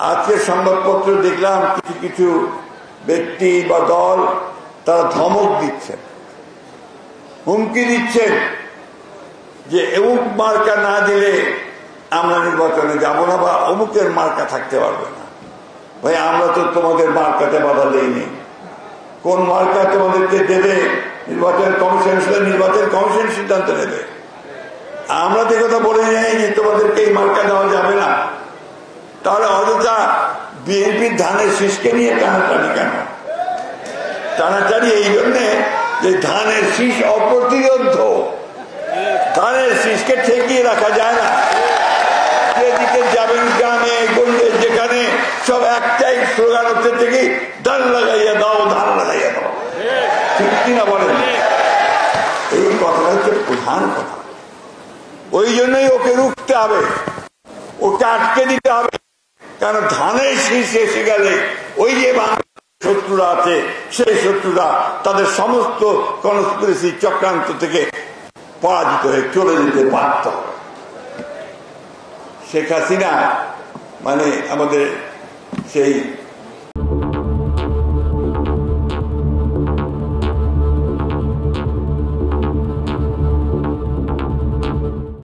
আজকের সংবাদপত্র দেখলাম কিছু কিছু ব্যক্তি বা দল তারা ধমক দিচ্ছেন, হুমকি দিচ্ছেন যে অমুক মার্কা না দিলে আমরা নির্বাচনে যাব না বা অমুকের মার্কা থাকতে পারবে না। ভাই, আমরা তো তোমাদের মার্কাতে বাধা দেইনি। কোন মার্কা তোমাদেরকে দেবে নির্বাচন কমিশন, নির্বাচন কমিশন সিদ্ধান্ত নেবে। আমরা তো কথা বলে যাইনি তোমাদেরকে এই মার্কা দেওয়া যাবে না। তাহলে অযথা বিএনপির ধানের শীষকে নিয়ে টানাটানি কেন? টানাটানি এই জন্যে যে ধানের শীষ অপ্রতিরোধ, ধানের শীষকে ঠেকিয়ে রাখা যায় না। যেদিকে যাবেন গ্রামে গঞ্জে যেখানে সব একটাই স্লোগান হচ্ছে থেকে ধান লাগাইয়া দাও, ধান লাগাইয়া দাও। ঠিক কিনা বলেন? এই কথাটা হচ্ছে প্রধান কথা। ওই জন্যই ওকে রুখতে হবে, ওকে আটকে দিতে হবে। কারণ ধানের শীষ এসে গেলে ওই যে শত্রুরা আছে সেই শত্রুরা তাদের সমস্ত কনস্পিরেসি চক্রান্ত থেকে পরাজিত হয়ে চলে যেতে বাধ্য হবে। শেখ হাসিনা মানে আমাদের সেই